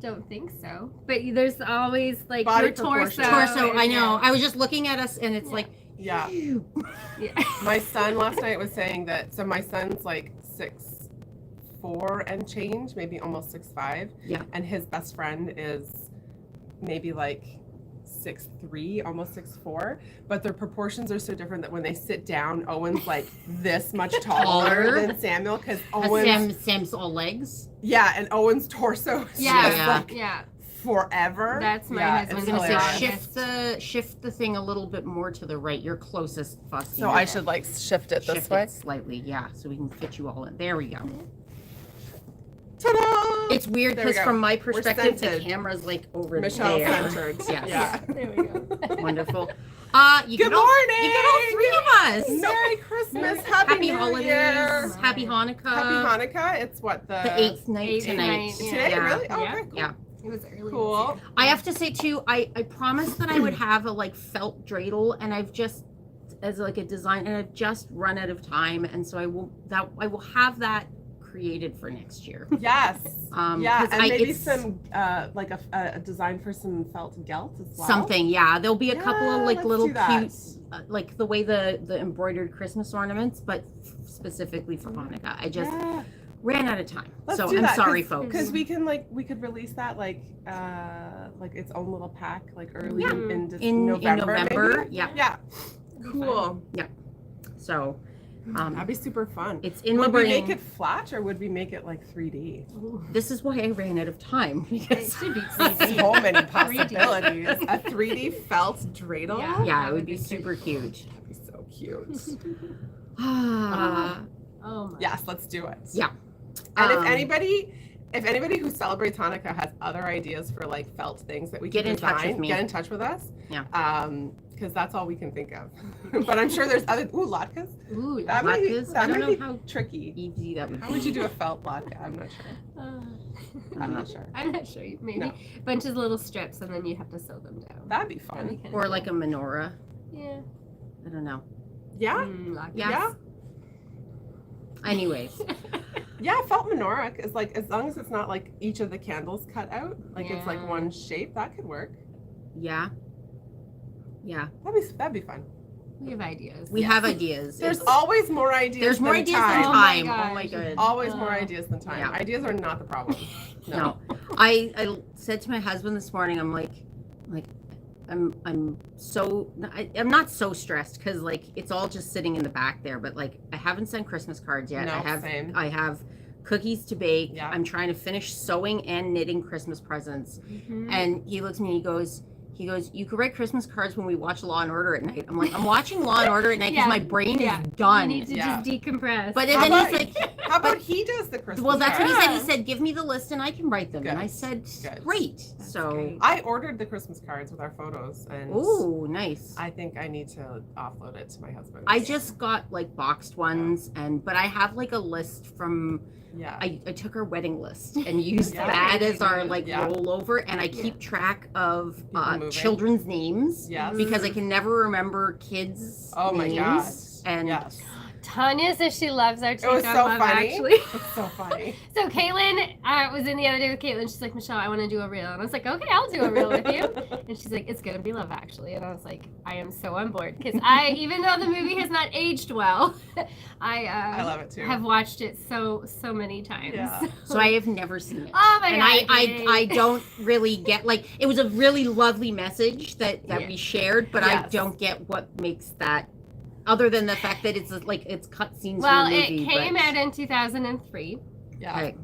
don't think so. But there's always like Body your torso. Torso, I know. I was just looking at us and it's like, yeah. Yeah. My son last night was saying that, so my son's like 6'4" and change, maybe almost 6'5". Yeah. And his best friend is maybe like 6'3", almost 6'4", but their proportions are so different that when they sit down, Owen's like this much taller than Samuel, because Owen's Sam's all legs. yeah, and Owen's torso is Yeah, just like yeah. forever. That's my I husband's was gonna say hilarious. shift the thing a little bit more to the right. You're closest, Faustina. So I should like shift it this shift way. it slightly, yeah, so we can fit you all in. There we go. Ta-da! It's weird There we because go. from my perspective, the centered. camera's like over Michelle there. centered. Yes. Yeah. There we go. Wonderful. You Good get all, morning! You get all three of us. Merry Christmas! Happy Happy New holidays. Year! Happy Hanukkah. Happy Hanukkah! It's what The 8th night Eighth tonight. night, yeah. Today, Yeah. really? Oh, Yeah. okay, cool. Yeah. It was early. Cool. I have to say too, I promised that I would have a like felt dreidel, and I've just as like a design, and I've just run out of time, and so I will have that created for next year. Yes. Yeah, 'cause and maybe it's some like a design for some felt gelt as well. something. Yeah, there'll be a couple of Yeah, like let's little do that. cute, like the way the embroidered Christmas ornaments, but specifically for Hanukkah. I just Yeah. ran out of time, Let's so do I'm that, sorry, folks. Because we could release that like its own little pack like early Yeah. in November. November, maybe? yeah. Yeah. Cool. So That'd be super fun. it's in Would my we brain. make it flat or would we make it like 3D? This is why I ran out of time It because should be 3D. So many possibilities. A 3D felt dreidel? Yeah. yeah, it would be super cute. That'd be so cute. Ah, Oh my. Yes, let's do it. Yeah. And Um, if anybody who celebrates Hanukkah has other ideas for like felt things that we Get can in touch design, with me. get in touch with us. Yeah. Because that's all we can think of. But I'm sure there's other latkes. Ooh, That might be, Latkes? I that don't might know how be tricky. easy that would How would you do a felt latke? I'm not sure. I'm not sure. I'm not sure. Maybe No. bunches of little strips, and then you have to sew them down. That'd be That'd be fun. kinda Or cool. like a menorah. Yeah. I don't know. Yeah? Like Yes. Yeah? Anyways, Yeah, felt menorah is like, as long as it's not like each of the candles cut out, like it's like Yeah. one shape, that could work. yeah. That'd be fun. We have ideas. We have ideas. There's It's- always more ideas. there's more than ideas time. than Oh my time. Oh my gosh. god. Always more ideas than time. Yeah. Ideas are not the problem. No. I said to my husband this morning, I'm like I'm not so stressed because like it's all just sitting in the back there, but like I haven't sent Christmas cards yet. No, I same. have cookies to bake. Yeah. I'm trying to finish sewing and knitting Christmas presents. Mhm. And he looks at me and he goes, you could write Christmas cards when we watch Law and Order at night. I'm like, I'm watching Law and Order at night because Yeah. my brain Yeah. is done. You need to Yeah. just decompress. But How then about- he's like, How about he does the Christmas well, that's what he said. He Yeah. said, give me the list and I can write them. And I Good. said, Good. great. That's So, great. I ordered the Christmas cards with our photos, and ooh, nice. I think I need to offload it to my husband. I just got like boxed ones, but I have like a list from. yeah. I took our wedding list and used Yeah. that as our like Yeah. rollover, and I keep track of People moving. children's names Yes. because I can never remember kids' Oh my names. gosh. And yes. Tanya says she loves our take It was on so love, funny. actually. It's so funny. So Caitlin, I was in the other day with Caitlin. She's like, Michelle, I want to do a reel. And I was like, okay, I'll do a reel with you. And she's like, it's going to be Love Actually. And I was like, I am so on board. Because even though the movie has not aged well, I love it too. have watched it so many times. Yeah. so I have never seen it. Oh my And God. I don't really get like it was a really lovely message that Yeah. we shared, but I Yes. don't get what makes that other than the fact that it's like it's cut scenes Well, from a movie. it came but, out in 2003. Yeah. okay.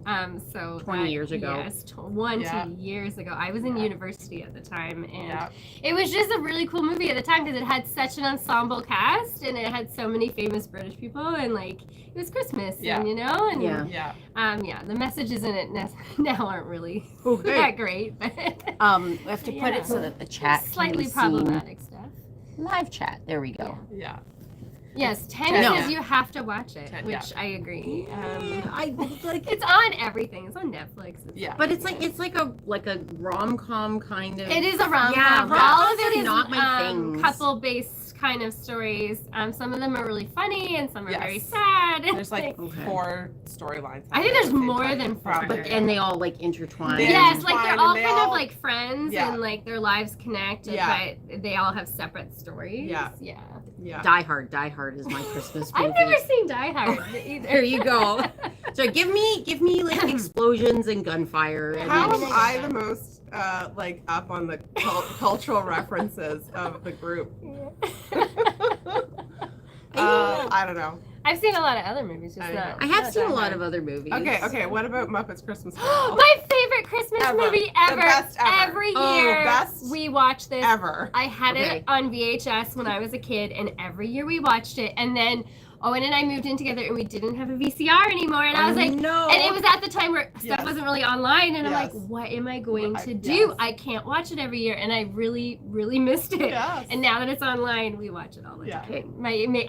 So 20 years ago. Yes, 20 Yeah. years ago. I was in Yeah. university at the time, and Yeah. it was just a really cool movie at the time because it had such an ensemble cast, and it had so many famous British people, and like it was Christmas, Yeah. and and Yeah. Yeah. the messages in it now aren't really Okay. that great, but We have to put Yeah. it so that the chat can slightly be seen. problematic stuff. Live chat. There we go. Yeah. Yes, 10 10, says you have to watch it, 10, which I agree. I like It's on everything. It's on Netflix. Yeah. but it's like a rom-com kind of. It is a rom-com. Yeah, All of rom-coms it are is not my things. couple-based kind of stories. Some of them are really funny, and some are very Yes. sad. There's like Okay. 4 storylines. I think there's more than 4. Probably. But and they all like intertwine. They Yes, like intertwine they're and all they kind all- of like friends, Yeah. and like their lives connect, Yeah. but they all have separate stories. Yeah. Yeah. Yeah. Die Hard. Die Hard is my Christmas movie. I've never seen Die Hard either. There you go. So give me like explosions and gunfire. And How then- am I the most like up on the cultural references of the group? I don't know. I've seen a lot of other movies, just I not. I have not seen Die a lot Hard. of other movies. Okay. What about Muppets Christmas Carol? My favorite Christmas Ever. movie The ever. best ever. Every Oh, year best we watch this. Ever. I had Okay. it on VHS when I was a kid, and every year we watched it. And then Owen and I moved in together, and we didn't have a VCR anymore. And I was like, no. and it was at the time where stuff Yes. wasn't really online, and I'm Yes. like, what am I going What- to do? yes. I can't watch it every year, and I really, really missed it. Yes. And now that it's online, we watch it all the Yeah. time.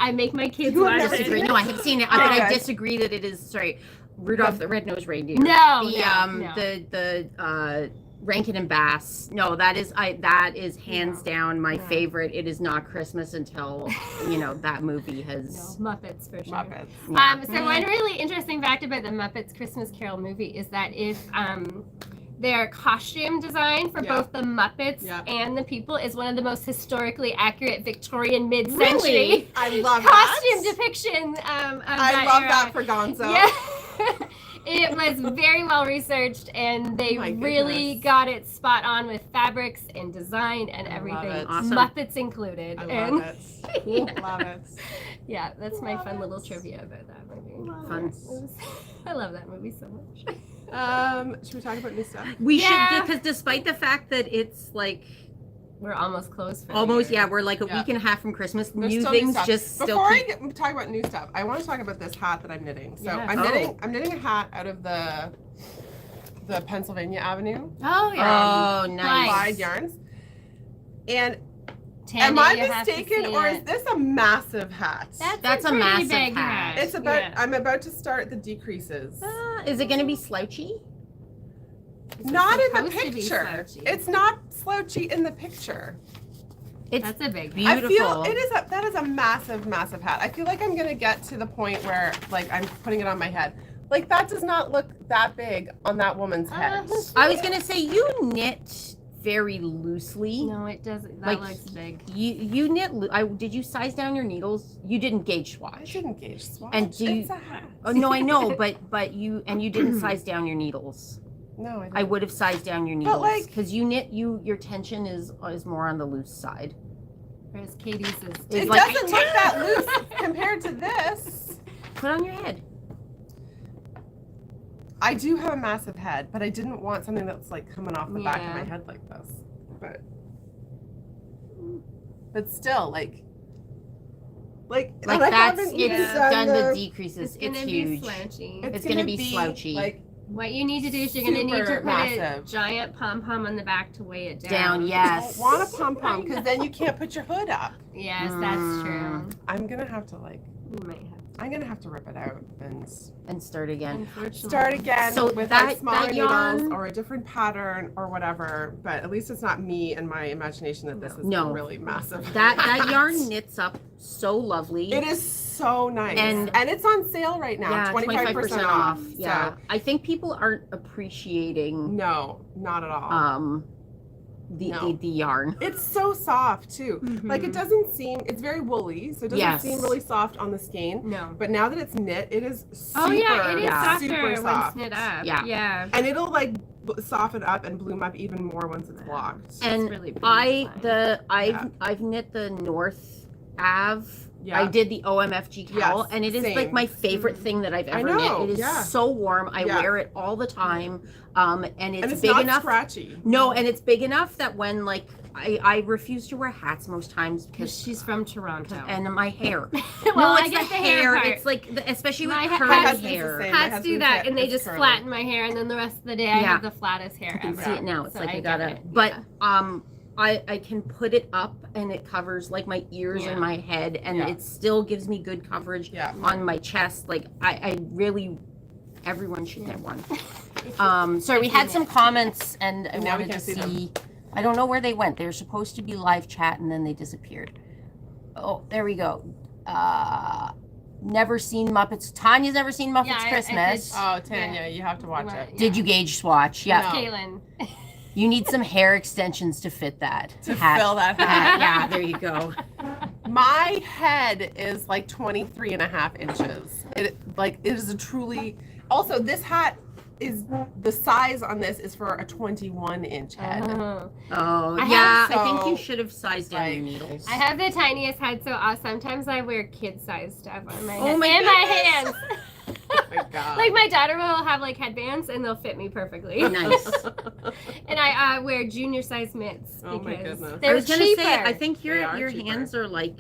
I make my kids You have watch never it. Disagree. No, I have seen it, but Okay. I disagree that it is. Sorry, Rudolph the Red-Nosed Reindeer. No, the no. the Rankin and Bass. No, that is hands down my No. favorite. It is not Christmas until that movie No, has. Muppets for sure. Muppets. Yeah. So one really interesting fact about the Muppets Christmas Carol movie is that if their costume design for Yeah. both the Muppets Yeah. and the people is one of the most historically accurate Victorian mid-century Really? I love costume that. depiction of I that love era. that for Gonzo. Yeah. It was very well researched, and they My really goodness. got it spot on with fabrics and design and I love everything, it. Awesome. Muppets included. I and love it. Love it. yeah, that's my Love fun it. little trivia about that movie. Fun. It was- I love that movie so much. Should we talk about new stuff? We Yeah. should, because despite the fact that it's like We're almost close for the almost, year. yeah, we're like a Yeah. week and a half from Christmas. There's New still new things stuff. just still Before keep. I talk about new stuff, I want to talk about this hat that I'm knitting. So Yeah. I'm knitting a hat out of the Pennsylvania Avenue Oh yeah. Oh, nice. Wide yarns. And Tandy, am I you have to mistaken, see or it. is this a massive hat? That's a pretty massive big hat. It's about. Yeah. I'm about to start the decreases. Is it going to be slouchy? It's Not in the supposed to be picture. slouchy. It's not slouchy in the picture. It's That's a big beautiful. hat. I feel that is a massive, massive hat. I feel like I'm gonna get to the point where like I'm putting it on my head. Like that does not look that big on that woman's head. I was going to say you knit very loosely. No, it doesn't. That Like, looks big. You knit. Did you size down your needles? You didn't gauge I swatch. shouldn't gauge swatch. And do you- it's a hat. Oh no, I know, but you didn't size down your needles. No, I I don't. would have sized down your needles like- because you knit. Your tension is more on the loose side. Whereas Katie's is. It's It like- doesn't look that loose compared to this. Put on your head. I do have a massive head, but I didn't want something that's like coming off the back of my Yeah. head like this. But still, like Like and I that's haven't it's even done the the- decreases. It's gonna It's be huge. slouchy. It's gonna be slouchy. Like What you need to do is you're gonna need to Super put massive. a giant pom pom on the back to weigh it down. Down, I yes. don't want a pom pom because then you can't put your hood up. Yes, that's true. I'm gonna have to like. You might have. I'm gonna have to rip it out and And start again. Unfortunately. start again So with that- like smaller that needles yarn- or a different pattern or whatever. But at least it's not me and my imagination that this is No. really massive. That yarn knits up so lovely. It is so nice, And- and it's on sale right now. Yeah, 25% off. Yeah, So, I think people aren't appreciating no, not at all. No. the yarn. It's so soft too. Like it doesn't seem. It's very woolly, so it doesn't Yes. seem really soft on the skein. No. But now that it's knit, it is super, Oh yeah, it is softer super when soft. knit up. Yeah. Yeah. And it'll like soften up and bloom up even more once it's blocked. And really pretty I've design. knit the North Ave. Yeah. I did the OMFG cowl, Yes, and it is same. like my favorite thing that I've I ever know, knit. It is yeah. so warm. I Yeah. wear it all the time, and it's, and it's big not enough. scratchy. No, and it's big enough that when like I refuse to wear hats most times Because because she's from Toronto. and my hair. well, no, I it's get the hair. part. It's like especially with My curly husband's the hair. same. My Hats do husband's that, hair and they is just curly. flatten my hair, and then the rest of the day I Yeah. have the flattest hair You can ever. see it now. It's So like I I get gotta. it, But yeah. I can put it up and it covers like my ears Yeah. and my head, and Yeah. it still gives me good coverage Yeah. on my chest. Like I really, everyone should get one. Sorry, we I've had seen some comments, and I And now we wanted to can't see see. them. I don't know where they went. They were supposed to be live chat, and then they disappeared. Oh, there we go. Never seen Muppets. Tanya's never seen Muppets Yeah, I Christmas. did- Oh, Tanya, you have to watch Right. it. Did you gauge swatch? Yeah. No. Caitlin. You need some hair extensions to fit that. To hat. fill that hat. Yeah, there you go. My head is like 23 and a half inches. It is a truly, also this hat is, the size on this is for a 21-inch head. Oh. Oh, I yeah. have I think you so, should have sized down your like, needles. I have the tiniest head, so sometimes I wear kid-sized stuff on my Oh head my and my goodness. hands. Oh my God. Like my daughter will have like headbands and they'll fit me perfectly. Nice. And I wear junior size mitts Oh my because goodness. they're I was gonna cheaper. say, I think They your are cheaper. hands are like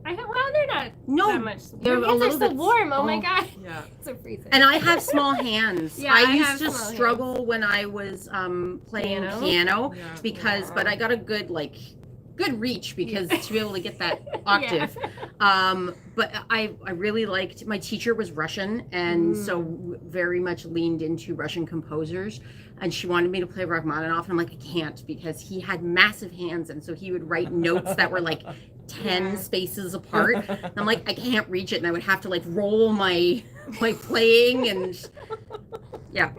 Well, they're not no. that much. they're Your a hands are little so bit- warm. Oh my oh. god, Yeah. it's so freezing. And I have small hands. Yeah, I I used have to small struggle when I was playing piano Yeah. because, but I got a good reach because to be able to get that Yeah. octave. But I really liked, my teacher was Russian, and so very much leaned into Russian composers, and she wanted me to play Rachmaninoff, and I'm like, I can't, because he had massive hands, and so he would write notes that were like 10 Yeah. spaces apart. And I'm like, I can't reach it, and I would have to like roll my playing, and yeah.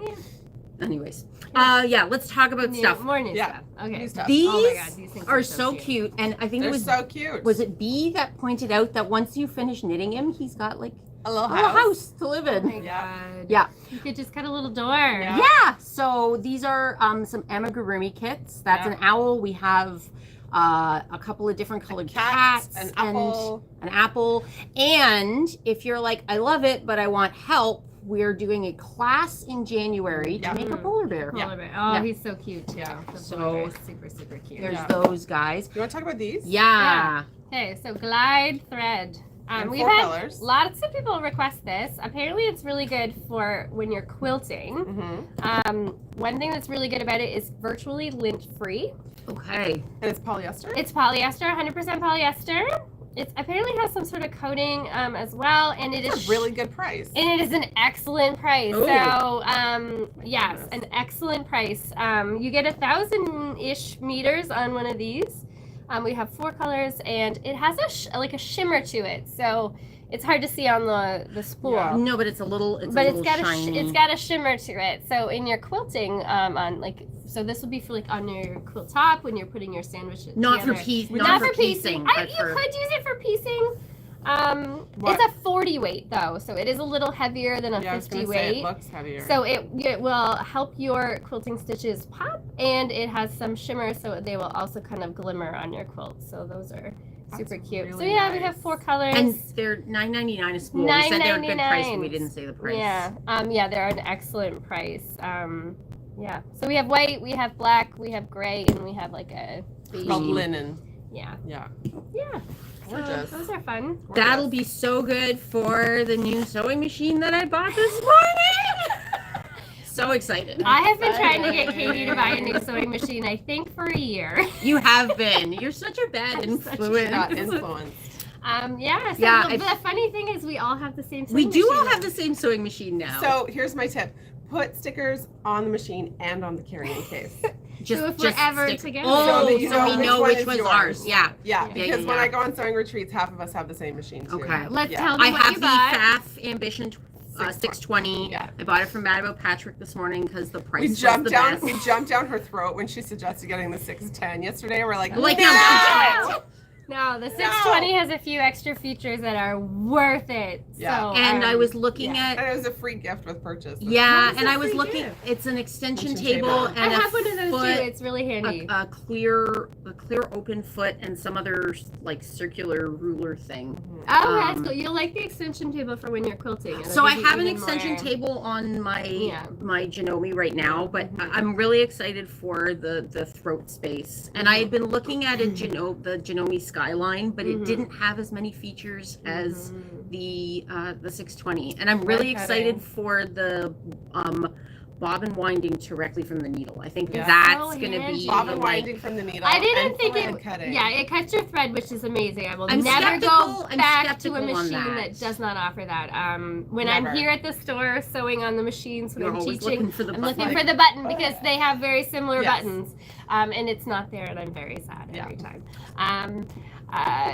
Anyways, yeah, let's talk about stuff. More new Yeah. stuff. Okay. New stuff. These Oh my god, these things are so cute, and I think They're it was so cute. was it B that pointed out that once you finish knitting him, he's got like a little a little house? house to live Oh my in. Yeah. god. Yeah. You could just cut a little door. Yeah. Yeah. So these are some amigurumi kits. That's Yeah. an owl. We have a couple of different colored Cat, cats, an and apple. an apple. And if you're like, I love it, but I want help, we're doing a class in January to Yeah. make a polar bear. Polar bear. Oh, Yeah. he's so cute too. Yeah. The So, polar bear is super, super cute. There's Yeah. those guys. You want to talk about these? Yeah. Okay, so glide thread. In We've 4 had colors. lots of people request this. Apparently, it's really good for when you're quilting. Mm-hmm. One thing that's really good about it is virtually lint-free. Okay. And it's polyester? It's polyester, 100% polyester. It apparently has some sort of coating as well, and it It's is a really good price. and it is an excellent price. Ooh. So, yes, an excellent price. You get 1,000-ish meters on one of these. We have 4 colors, and it has like a shimmer to it, so it's hard to see on the spool. Yeah. No, but it's a little. It's But a it's little got shiny. it's got a shimmer to it. So in your quilting, on like, so this would be for like on your quilt top when you're putting your sandwich not for together. piece. Not, for piecing. piecing. But You for, could use it for piecing. What? It's a 40 weight though, so it is a little heavier than a Yeah, I was 50 gonna say weight. it looks heavier. So it will help your quilting stitches pop, and it has some shimmer, so they will also kind of glimmer on your quilt. So those are super That's cute. So really yeah, we have nice. 4 colors. and they're $9.99 a spool. We said they were a good price, but we $9.99. didn't say the price. Yeah, yeah, they're an excellent price. Yeah. So we have white, we have black, we have gray, and we have like a It's called beige. linen. Yeah. Yeah. Yeah. So Gorgeous. those are fun. That'll be so good for the new sewing machine that I bought this morning. So excited. I have been trying to get Katie to buy a new sewing machine, I think, for a year. You have been. You're such a bad I'm such a influence. Got influenced. Yeah. So Yeah, the funny thing is, we all have the same. We Sewing do all machine have now. the same sewing machine now. So here's my tip. Put stickers on the machine and on the carrying case. just, so if we're ever stick- together- Oh, So that you so know we which know one which is one's yours. ours. Yeah. Yeah, Yeah, because yeah, when yeah. I go on sewing retreats, half of us have the same machine too. Okay. Let's Yeah. tell them I what have you the bought. FAF Ambition 620. Yeah. I bought it from Mad About Patrick this morning because the price We was jumped the down. best. We jumped down her throat when she suggested getting the 610 yesterday. We're like, Like, no! no, don't do it. No, the 620 has a few extra features that are worth it. Yeah. So, And I was looking And at it was a free gift with purchase. yeah, What is and a I was free looking. gift? It's an extension Extension table table. and I have one of those foot, too. It's really handy. a clear open foot, and some other like circular ruler thing. Oh, that's um, cool. You'll like the extension table for when you're quilting. It'll So I give you have an even extension more- table on my Yeah. my Janome right now, but I'm really excited for the throat space. And I had been looking at the Janome Skyline, but it Mhm. didn't have as many features as Mhm. the 620. And I'm really Red excited cutting. for the bobbin winding directly from the needle. I think Yeah. that's So going to be handy. Bobbin like, winding from the needle. I didn't and think thread it. cutting. Yeah, it cuts your thread, which is amazing. I will I'm never go skeptical- I'm back to a skeptical on machine that. that does not offer that. When Never. I'm here at the store sewing on the machines when You're I'm always teaching, looking for the I'm button. looking for the button because they have very similar Yes. buttons, and it's not there, and I'm very sad every time.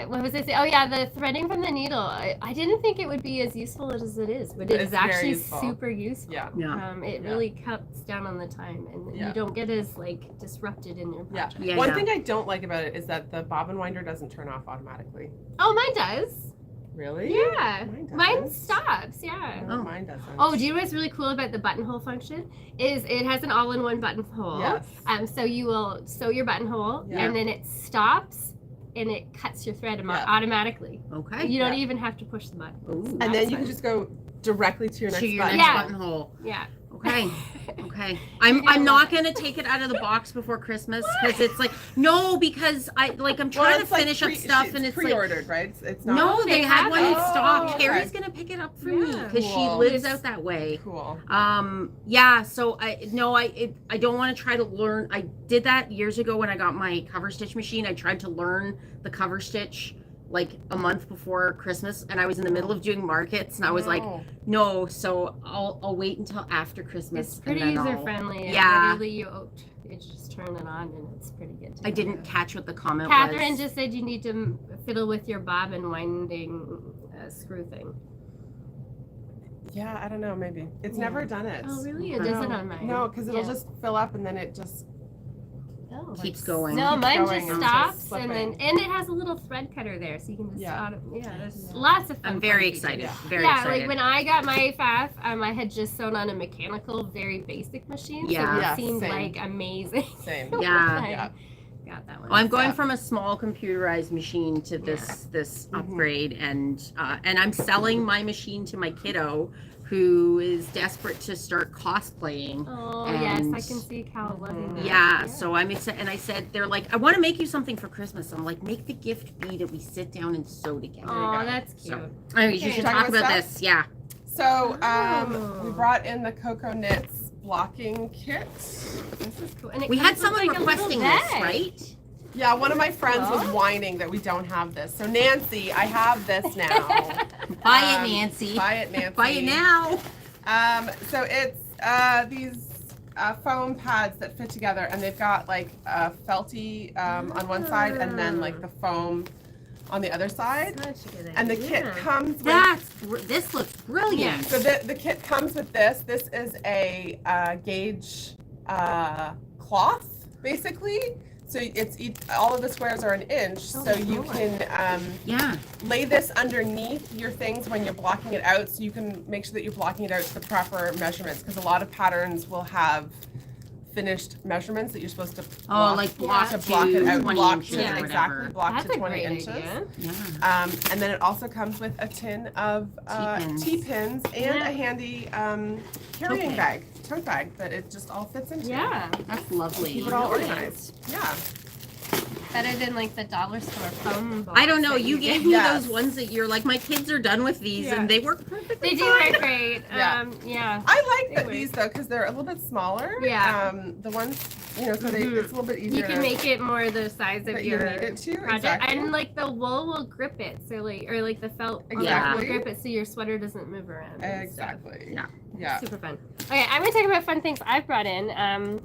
What was I saying? Oh yeah, the threading from the needle. I didn't think it would be as useful as it is, but it It's is very actually useful. super useful. Yeah. Yeah. It Yeah. really cuts down on the time, and Yeah. you don't get as like disrupted in your Yeah. project. Yeah, One yeah. thing I don't like about it is that the bobbin winder doesn't turn off automatically. Oh, mine does. Really? Yeah, Mine mine doesn't. stops. Yeah. No, mine doesn't. Oh, do you know what's really cool about the buttonhole function? Is it has an all-in-one buttonhole. Yes. So you will sew your buttonhole, Yeah. and then it stops, and it cuts your thread Yeah. automatically. Okay. You don't Yeah. even have to push the button. Ooh. And That's then you fun. can just go directly to your next To your button. next Yeah. buttonhole. Yeah. Okay. Okay. I'm not gonna take it out of the box before Christmas because it's like because I'm Well, trying to it's like finish up pre- stuff it's and it's like pre-ordered, right? It's not. no, they they had have one in it. stock. Oh, Carrie's okay. gonna pick it up for me Yeah. because she Cool. lives out that way. Cool. Yeah. So I don't want to try to learn. I did that years ago when I got my cover stitch machine. I tried to learn the cover stitch like a month before Christmas, and I was in the middle of doing markets, and I was like, No. no. So I'll wait until after Christmas. It's pretty and then user friendly. Yeah. Literally, you just turn it on, and it's pretty good. To I go. didn't catch what the comment Catherine was. just said you need to fiddle with your bobbin winding screw thing. Yeah, I don't know. Maybe it's Yeah. never done it. Oh, really? It No. doesn't on mine. No, because it'll Yeah. just fill up and then it just Oh. Keeps going. No, keeps mine going just and stops, slipping. and it has a little thread cutter there, so you can just Yeah. there's lots of fun. I'm very fun features. excited. Yeah. Very yeah, excited. like when I got my FAF, I had just sewn on a mechanical, very basic machine, Yeah. so it Yeah, seemed same. like amazing. same. Yeah. I Yeah. got that one. Well, I'm going Yeah. from a small computerized machine to this Mhm. upgrade, and I'm selling my machine to my kiddo, who is desperate to start cosplaying. Oh yes, I and- can see Cal loving that. Yeah, so I'm excited, and I said they're like, I want to make you something for Christmas. I'm like, make the gift be that we sit down and sew together. Oh, go. that's cute. So, Anyways, you Okay. should Talking talk about about stuff? this. Yeah. So Oh. we brought in the Coco Knits blocking kit. This is cool. And it We comes had with, someone like, a little requesting this, bag. right? Yeah, one of my friends was Oh. whining that we don't have this. So Nancy, I have this now. Buy it, Nancy. Buy it, Nancy. Buy it now. So it's these foam pads that fit together, and they've got like a felty on one side, and then like the foam on the other side. Such a good And the idea. kit comes with. This looks brilliant. So the kit comes with this. This is a gauge cloth, basically. So it's all of the squares are an inch, so you can Yeah. lay this underneath your things when you're blocking it out, so you can make sure that you're blocking it out to the proper measurements. Because a lot of patterns will have finished measurements that you're supposed to Like block to to block it out, 20 block inches to or exactly whatever. block That's to a 20 great inches. idea. Yeah. And then it also comes with a tin of T-pins. T-pins and Yeah. a handy carrying tote bag that it just all fits into. Yeah, That's lovely. Keep it all organized. Yeah. better than like the dollar store foam balls I don't know. that You get. gave me Yes. those ones that you're like, my kids are done with these, Yeah. and they work perfectly They do fine. work great. Yeah. Yeah. I like They that these though because they're a little bit smaller. Yeah. The ones so Mhm. it's a little bit easier. You can make it more the size of that you your need it to. project, Exactly. and like the wool will grip it, so like the felt on Exactly. that will grip it, so your sweater doesn't move around. and stuff. Exactly. Yeah. Yeah. Super fun. Okay, I'm gonna talk about fun things I've brought in.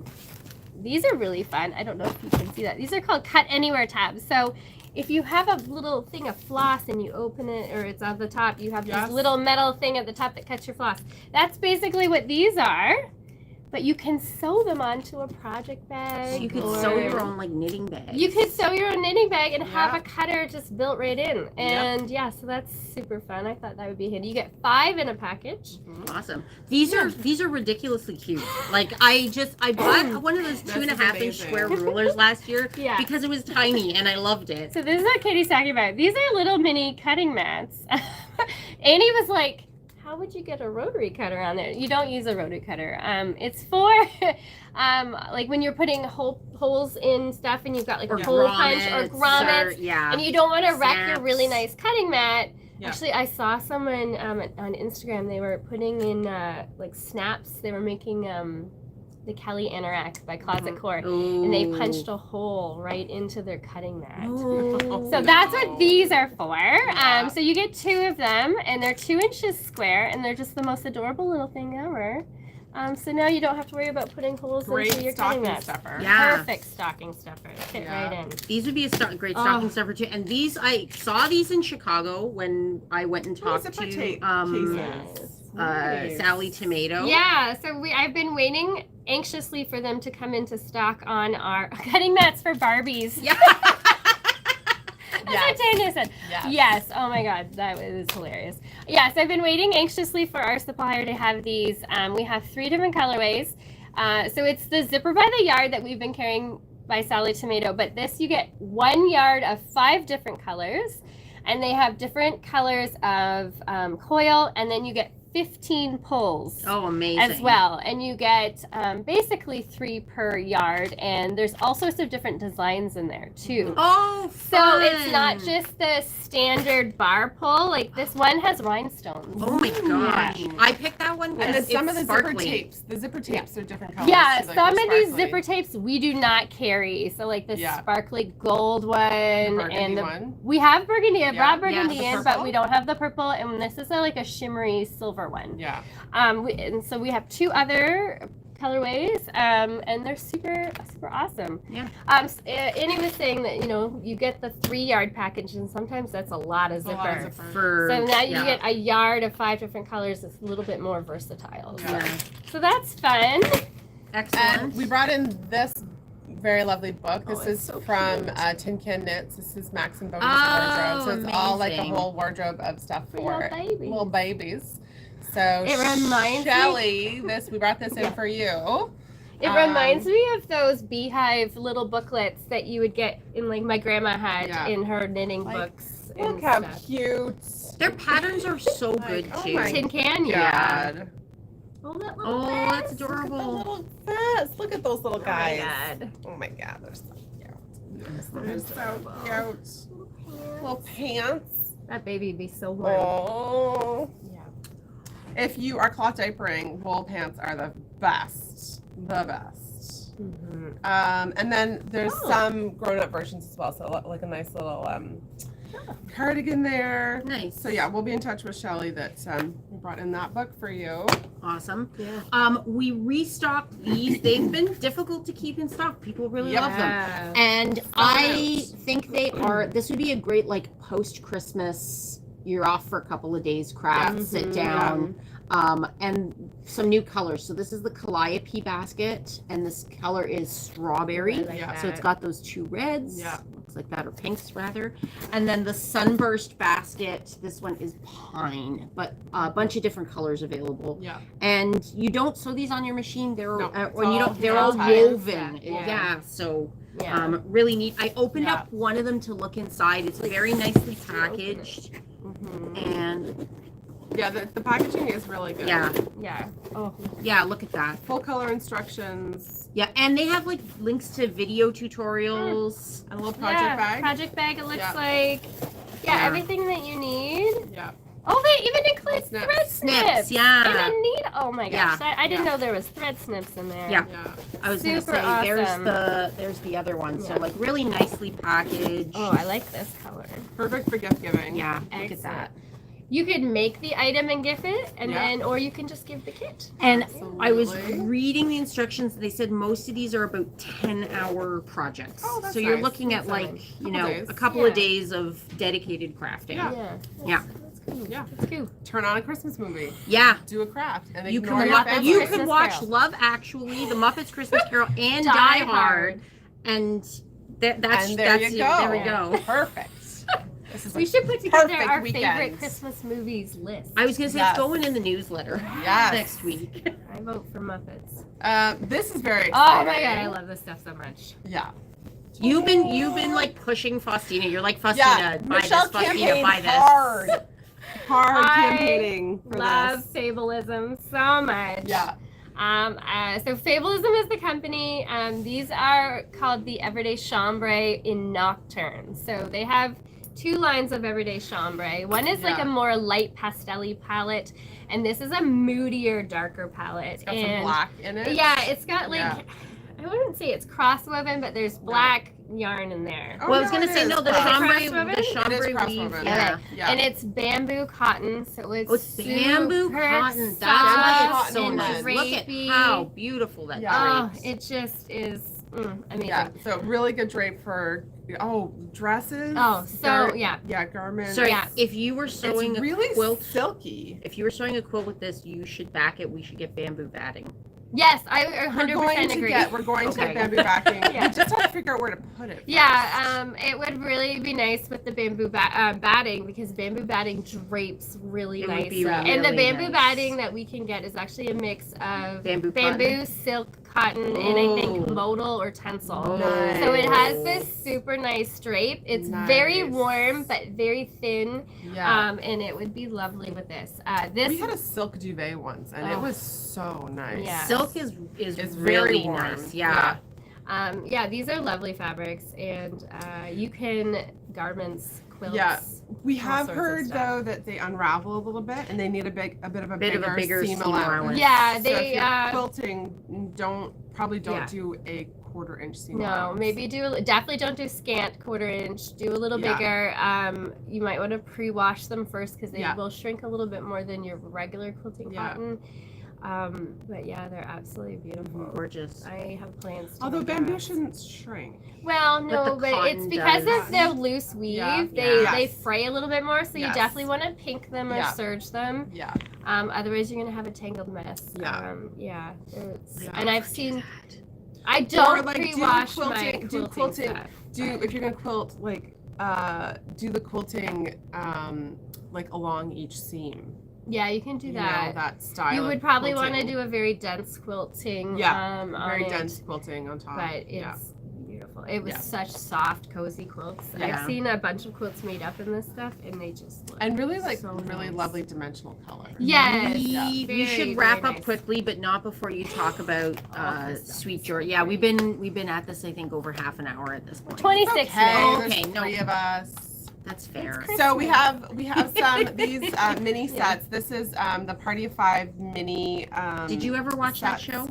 These are really fun. I don't know if you can see that. These are called Cut Anywhere tabs. So if you have a little thing of floss and you open it, or it's on the top, you have Yes. this little metal thing at the top that cuts your floss. That's basically what these are. But you can sew them onto a project bag. So you could or- sew your own like knitting bag. You could sew your own knitting bag and have Yeah. a cutter just built right in. And so that's super fun. I thought that would be handy. You get 5 in a package. Awesome. These are ridiculously cute. Like I bought one of those This 2.5 is inch amazing. square rulers last year Yeah. because it was tiny and I loved it. So this is what Katy's talking about. These are little mini cutting mats. Annie was like, how would you get a rotary cutter on there? You don't use a rotary cutter. It's for like when you're putting holes in stuff and you've got like a hole punch or grommets, yeah. and you don't want to wrap your Snaps. really nice cutting mat Yeah. Actually, I saw someone on Instagram. They were putting in like snaps. They were making the Kelly Anorak by Closet Core, and they punched a hole right into their cutting mat. Ooh. So that's what these are for. Yeah. So you get 2 of them, and they're 2 inches square, and they're just the most adorable little thing ever. So now you don't have to worry about putting holes into Great your cutting stocking mats. stuffer. Yeah. Perfect stocking stuffer. Fit Yeah. right in. These would be a great stocking stuffer too. And these, I saw these in Chicago when I went and talked zipper to tape cases. Nice. Sally Tomato. Yeah, so I've been waiting anxiously for them to come into stock on our cutting mats for Barbies. Yeah. That's what Tanya said. Yes. Oh my God, that was hilarious. Yes, I've been waiting anxiously for our supplier to have these. We have 3 different colorways. So it's the zipper by the yard that we've been carrying by Sally Tomato, but this you get 1 yard of 5 different colors, and they have different colors of coil, and then you get 15 pulls. Oh, amazing. As well, and you get basically 3 per yard, and there's all sorts of different designs in there too. Oh, So fun. it's not just the standard bar pull. Like this one has rhinestones. Oh my gosh. Yeah. I picked that one And because then some of it's the zipper sparkly. tapes are different colors. Yeah, too, like some they're of these sparkly. zipper tapes we do not carry. So like the Yeah. sparkly gold one, Burgundy and the one. we have burgundy. I Yeah. brought burgundy Yeah, the in, but purple. we don't have the purple. And this is like a shimmery silver one. Yeah. And so we have 2 other colorways, and they're super awesome. Yeah. Annie was saying that you get the 3 yard package, and sometimes that's a lot of A lot of zipper. zipper. For, So now you yeah. get a yard of 5 different colors. It's a little bit more versatile. Yeah. So that's fun. Excellent. And we brought in this very lovely book. This Oh, is it's so from cute. Tin Can Knits. This is Max and Bodie's Oh, wardrobe. So it's all like a amazing. whole wardrobe of stuff For for little babies. little babies. So It reminds me- Shelly, we brought this in for you. It reminds me of those beehive little booklets that you would get in, like my grandma had Yeah. in her knitting Like, books. Look and how stuff. cute. Their patterns are so Like, good oh too. my Tin Can, Yeah. God. Oh, that little Oh, vest. that's Look at the adorable. little vest. Look at those little Oh my guys. God. Oh my God, they're so cute. They're They're so cute. Little pants. That baby would be so warm. Oh. Yeah. If you are cloth diapering, wool pants are the best. The best. Mm-hmm. And then there's Oh. some grown-up versions as well. So like a nice little cardigan there. Nice. So yeah, we'll be in touch with Shelly that we brought in that book for you. Awesome. Yeah. We restocked these. They've been difficult to keep in stock. People really love them. And I think this would be a great like post-Christmas, you're off for a couple of days craft, Yeah. sit Mhm. down. And some new colors. So this is the Calliope basket, and this color is strawberry. I like Yeah. So it's got those 2 reds. Yeah. Looks like that, or pinks rather. And then the sunburst basket, this one is pine, but a bunch of different colors available. Yeah. And you don't sew these on your machine. They're No, or it's you all don't. They're all hand-tied. woven. Yeah. Yeah. So Yeah. really neat. I opened Yeah. up one of them to look inside. It's very nicely packaged, Mhm. and Yeah, the packaging is really good. yeah, Yeah. Oh. yeah. Look at that. Full color instructions Yeah, and they have like links to video tutorials. and a little project Yeah, bag. Project bag. It looks Yeah. like. Yeah. Yeah, everything that you need. Yeah. Oh, they even include Snips. thread Snips, snips. yeah. And a needle. Oh my gosh, Yeah. I didn't Yeah. know there was thread snips in there. Yeah. Yeah. I was gonna Super say awesome. there's the other one. So Yeah. like really nicely packaged. Oh, I like this color. Perfect for gift giving. Yeah, look at Excellent. that. You could make the item and gift it, and Yeah. then, or you can just give the kit. And I was Absolutely. reading the instructions. They said most of these are about 10-hour projects. Oh, that's so you're nice. looking at That's like, nice. you know, Days. a couple Yeah. of days of dedicated crafting. Yeah. Yeah. That's cool. Yeah. That's cool. Turn on a Christmas movie. Yeah. Do a craft and You ignore can your watch, family. you Christmas could watch Carol. Love Actually, The Muppets Christmas Carol, and Die Die Hard, Hard. and that's And there that's you it. go. There we go. Perfect. This is We a should put together perfect our weekend. favorite Christmas movies list. I was gonna say Yes. it's going in the newsletter Yes. next week. I vote for Muppets. This is very Oh exciting. my god, I love this stuff so much. Yeah. You've been like pushing Faustina. You're like Faustina, Yeah. buy Michelle this, Faustina, campaigned buy this. hard I campaigning for Love this. Fableism so much. Yeah. So Fableism is the company. These are called the Everyday Chambray in Nocturne. So they have two lines of everyday chambray. One is like Yeah. a more light pastel-y palette, and this is a moodier, darker palette. It's got and some black in it. yeah, it's got like Yeah. I wouldn't say it's cross-woven, but there's black yarn in there. Oh, Well, I was no, gonna it say is no. The cross. chambray, cross-woven? the It is chambray cross-woven. weave. Yeah. Yeah. And it's bamboo cotton, so it's Oh, it's bamboo super cotton. That's soft why it's so and nice. Look at drapey. how beautiful that Yeah. Oh, drapes. it just is amazing. Yeah, so really good drape for dresses. Oh, so, yeah. garments. So Yeah. if you were sewing it's a really quilt, silky. if you were sewing a quilt with this, you should back it. We should get bamboo batting. Yes, I We're 100% going to agree. get Okay. bamboo backing. Yeah. We just have to figure out where to put it. Yeah, it would really be nice with the bamboo batting because bamboo batting drapes really It would nice. be And the really bamboo nice. batting that we can get is actually a mix of Bamboo silk, cotton, and I think Oh. modal or tencel. Nice. So it has this super nice drape. It's very Nice. warm but very thin, Yeah. and it would be lovely with this. We had a silk duvet once, and it Oh. was so nice. Yeah. Silk is It's really very warm. nice. Yeah. yeah, these are lovely fabrics, and you can garments, quilts. Yeah. We all have sorts of heard stuff. though that they unravel a little bit, and they need a bit of a bigger seam seam allowance. allowance. Yeah, So if they you're quilting, don't Yeah. do a 1/4 inch seam no, allowance. maybe definitely don't do scant 1/4 inch. Do a little Yeah. bigger. You might want to pre-wash them first because they Yeah. will shrink a little bit more than your regular quilting Yeah. cotton. But yeah, they're absolutely beautiful. Gorgeous. I have plans to Although make bamboo those. shouldn't shrink. Well, But no, the but it's cotton because does. of their loose weave. Yeah. They Yes. fray a little bit more, so you Yes. definitely want to pink them or Yeah. serge them. Yeah. Otherwise, you're gonna have a tangled mess. Yeah. It's, Yeah. and I've seen. I don't like, do pre-wash my quilting- do quilting- stuff. If you're gonna quilt, do the quilting like along each seam. Yeah, you can do You that. know, that style. You of would probably want to quilting. do a very dense quilting. Yeah, on very it, dense quilting on top. but it's yeah. beautiful. It was Yeah. such soft, cozy quilts. Yeah. I've seen a bunch of quilts made up in this stuff, and they just look And really so really nice. lovely dimensional color. Yes. We Very, should wrap very up nice. quickly, but not before you talk about this stuff Sweet is George. so Yeah, great. we've been at this I think over half an hour at this point. 26 Okay, minutes. there's Okay, no. 3 of us. That's fair. It's So we have some these mini sets. This is the Party of 5 mini. Did you ever watch that sets show?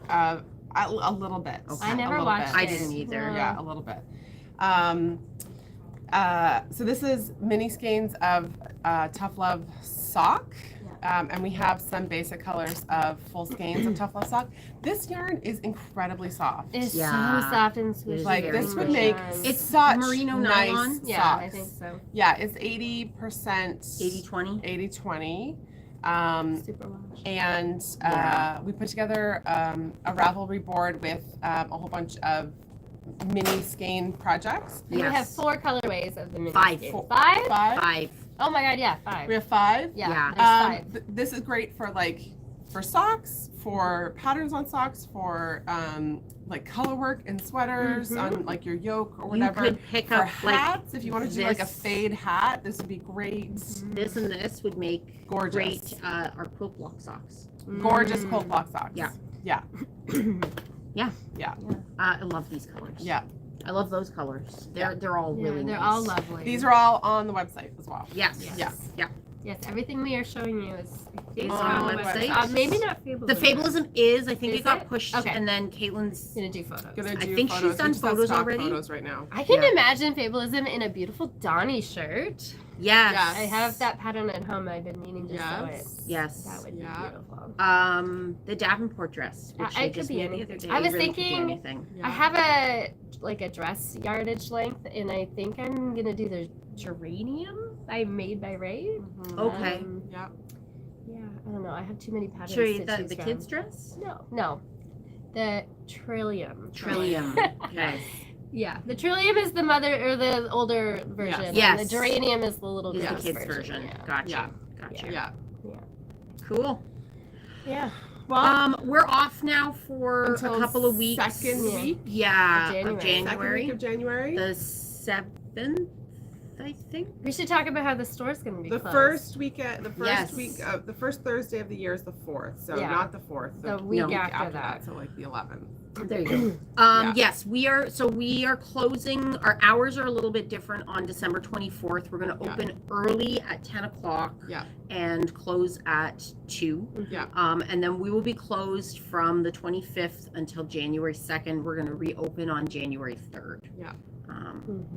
A little bit. Okay. I A never little watched bit. I didn't either. No. Yeah, a little bit. So this is mini skeins of Tough Love sock. And we have some basic colors of full skeins of Tough Love sock. This yarn is incredibly soft. It's Yeah. so soft and squishy. It's Like very this would squishy. make It's such merino nice nylon? socks. Yeah, I think so. Yeah, it's 80% 80-20. 80-20. Super wash. And we put together a Ravelry board with a whole bunch of mini skein projects. And we have Yes. 4 colorways of the mini 5. skein. Four- 5? 5. Oh my god, yeah, 5. We have 5. Yeah, Yeah. there's 5. This is great for for socks, for patterns on socks, for like color work in sweaters on like your yoke or whatever. You could pick For up like hats, if you want to do like a this. fade hat, this would be great. this and this would make Gorgeous. great our quilt block socks. Gorgeous Mm. quilt block socks. Yeah. Yeah. I love these colors. Yeah. I love those colors. They're all Yeah, really they're nice. all lovely. These are all on the website as well. Yes. Yeah. Yes, everything we are showing you is Is on on the the website. website. maybe not Fableism. The Fableism is, I think Is it got it? pushed, Okay. and then Caitlin's. Gonna do photos. Gonna I do think she's photos. done We just have photos stock already. Photos right now. I can Yeah. imagine Fableism in a beautiful Donny shirt. Yes. Yes. I have that pattern at home. I've been meaning to sew it. Yes. That would Yeah. be beautiful. The Davenport dress, which I they could just be made the anything. other day. I was really could be thinking- anything. Yeah. I have a dress yardage length, and I think I'm gonna do the geranium I made by Ray. Mhm. Okay. Yeah. Yeah, I don't know. I have too many patterns Sure, to the choose from. kids' dress? No, the trillium. Trillium. Okay. Yeah, the trillium is the mother or the older version. and Yes. the geranium is the little Is girl's the kids' version. Yeah. Gotcha. Yeah. Gotcha. Yeah. Cool. Yeah. Well, We're off now for until a couple of weeks. Second Yeah. week. Yeah, Of of January. Second January. week of January. The 7th, I think. We should talk about how the store's gonna be The closed. first weekend, the first Yes. week of the first Thursday of the year is the 4th, so Yeah. not the 4th. The week No. after that. so like the 11th. There you go. Yes, we are closing. Our hours are a little bit different on December 24th. We're going to open early at 10 o'clock and close at 2. Yeah. And then we will be closed from the 25th until January 2nd. We're going to reopen on January 3rd. Yeah.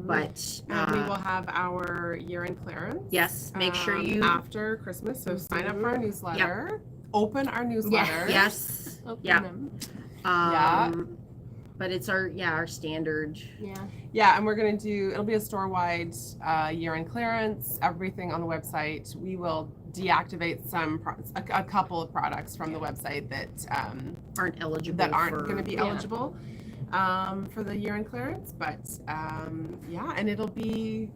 But and we will have our year-end clearance. Yes, make sure you after Christmas. So sign up for our newsletter. Open our newsletter. Yes. Open them. But it's our standard. Yeah, and we're gonna it'll be a store-wide year-end clearance. Everything on the website. We will deactivate a couple of products from the website that aren't eligible. Going to be eligible for the year-end clearance. But and it'll be.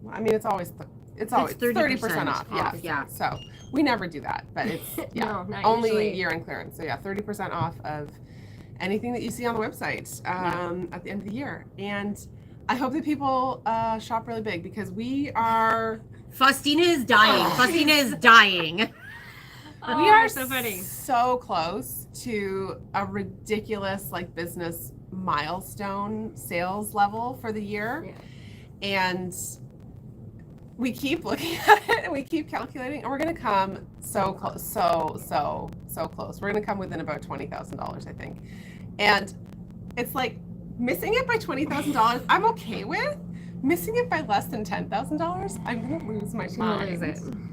I mean, it's always 30% off. Yeah. So we never do that, but it's No, not only usually. year-end clearance. So 30% off of anything that you see on the website at the end of the year. And I hope that people shop really big because we are. Faustina is dying. Faustina is dying. We are so funny. So close to a ridiculous business milestone sales level for the year. And we keep looking at it and we keep calculating and we're going to come so close, so close. We're going to come within about $20,000, I think. And it's missing it by $20,000, I'm okay with. Missing it by less than $10,000, I'm going to lose my mind.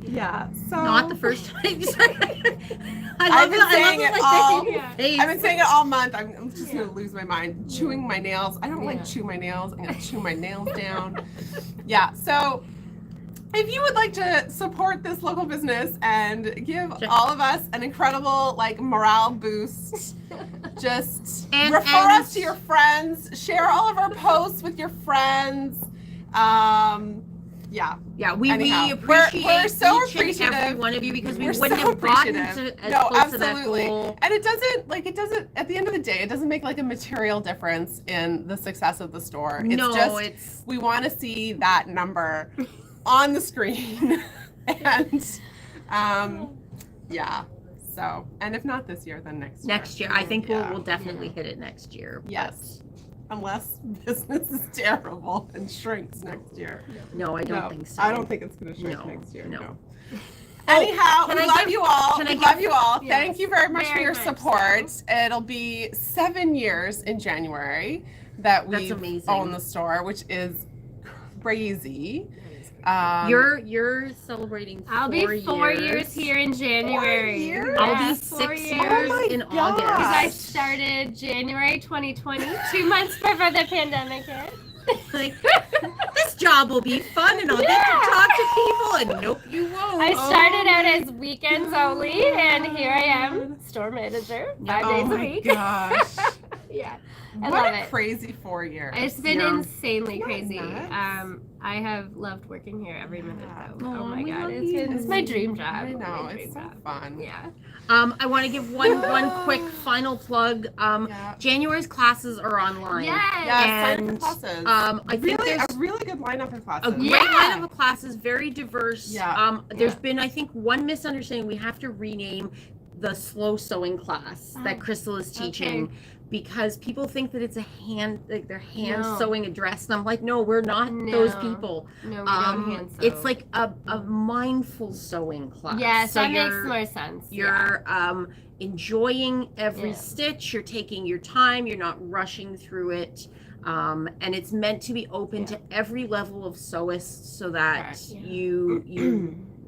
Yeah, so not the first time. I've been saying it all month. I'm just gonna lose my mind. Chewing my nails. I don't chew my nails. I'm gonna chew my nails down. Yeah. So if you would like to support this local business and give all of us an incredible morale boost, just refer us to your friends. Share all of our posts with your friends. We appreciate we're so each appreciative. And every one of you because we wouldn't have gotten to as close to that goal. And it doesn't at the end of the day, it doesn't make a material difference in the success of the store. It's we want to see that number on the screen. And so, and if not this year, then next year. Next year. I think we'll definitely hit it next year. Yes. Unless business is terrible and shrinks next year. No, I don't think so. I don't think it's going to shrink next year. No. Anyhow, we love you all. Yes, Thank you very much for your much support. so. It'll be 7 years in January that we own the store, which is crazy. You're celebrating 4 years. I'll be 4 years here in January. 4 years? I'll be 6 years in August. Because I started January 2020, 2 months before the pandemic hit. This job will be fun and I'll get to talk to people and nope, you won't. I started out as weekends only and here I am, store manager, 5 days a week. Oh my gosh. I what love a it. crazy 4 years. It's been insanely crazy. Nuts? I have loved working here every minute though. Oh, Oh my we god, love it's my dream job. I know, My it's so dream job. fun. Yeah. I want to give one quick final plug. January's classes are online. Yes. Sign up for classes. I think there's a really good lineup of classes. a great lineup of classes, very diverse. There's Yeah. been, I think, one misunderstanding. We have to rename the slow sewing class that Crystal is teaching because people think that it's they're hand sewing a dress, and I'm like, no, we're not those people. No, we don't hand sew. It's like a mindful sewing class. Yes, so that makes more sense. You're enjoying every stitch. You're taking your time. You're not rushing through it. And it's meant to be open to every level of sewist, so that you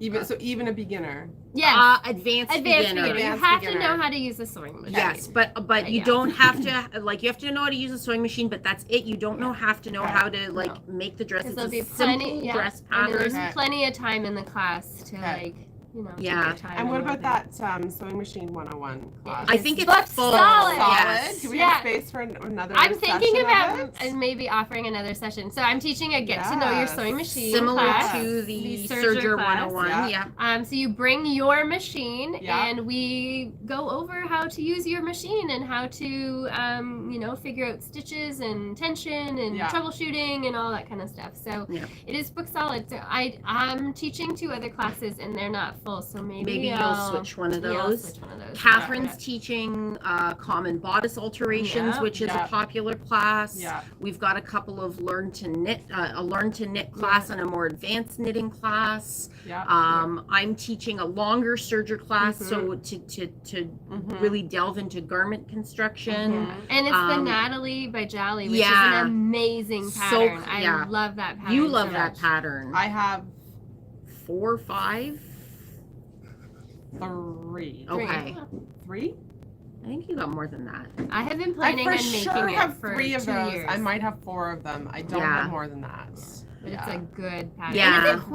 even a beginner. Yes. advanced beginner. You Advanced have beginner. to know how to use a sewing machine. Yes, but you don't have to you have to know how to use a sewing machine, but that's it. You don't have to know how to make the dress. It's There'll a be simple dress And pattern. there's plenty of time in the class to take your time. And what about that sewing machine 101 class? I think it's Booked full. solid. Yes. Do we have space for another I'm thinking session about of it? maybe offering another session. So I'm teaching a get to know your sewing machine Similar class, to the Serger Serger class. 101. Yeah. So you bring your machine, Yeah. and we go over how to use your machine and how to, figure out stitches and tension and troubleshooting and all that kind of stuff. So it is book solid. So I'm teaching 2 other classes, and they're not full. So maybe you'll switch one of those. Yeah, I'll switch one of those. Catherine's teaching common bodice alterations, which is a popular class. Yeah. We've got a couple of learn to knit class and a more advanced knitting class. Yeah. I'm teaching a longer serger class, so to really delve into garment construction. And it's the Natalie by Jolly, which is an amazing pattern. I love that pattern. You love that pattern. I have 4 or 5. 3. Okay. 3? I think you got more than that. I have been planning on making sure it have for 3 of 2 those. years. I might have 4 of them. I don't have more than that. But it's a good pattern. Yeah. And it's a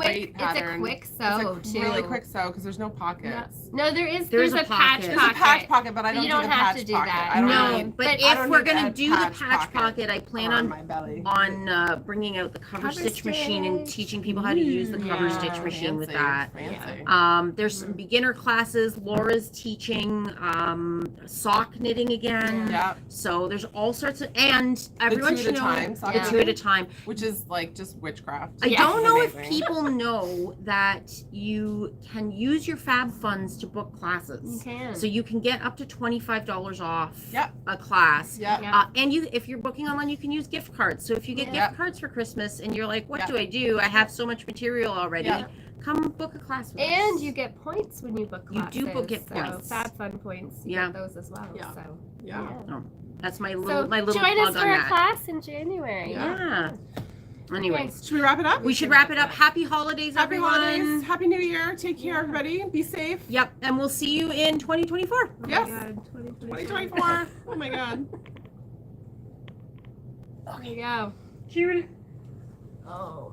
quick sew it's a too. really quick sew because there's no pockets. No, there's pocket. a patch pocket. There's a patch pocket, but I don't you do don't the have patch to do pocket. that. I don't No, need- but I if don't we're need gonna a do the patch pocket, I plan on my belly. on bringing out the cover stitch machine and teaching people how to use the cover stitch machine with that. Fancy. There's some beginner classes. Laura's teaching sock knitting again. Yeah. So there's all sorts of, and everyone should know the 2 at a time, which is like just witchcraft. I don't know if Amazing. people know that you can use your Fab funds to book classes. You can. So you can get up to $25 off Yep. a class. Yeah. And if you're booking online, you can use gift cards. So if you get gift cards for Christmas and you're like, what do I do? I have so much material already. Yeah. Come book a class with us. And you get points when you book classes. You do get points. So Fab Fun points. You get those as well. Yeah. So Yeah. That's my So little join plug us on for a that. class in January. Yeah. Anyways, Should we wrap it up? we should wrap it up. Happy holidays, Happy everyone. holidays. Happy New Year. Take care, everybody. Be safe. Yep, and we'll see you in 2024. Yes. Oh my God, 2024. Oh my God. There you go. Cheers. Oh.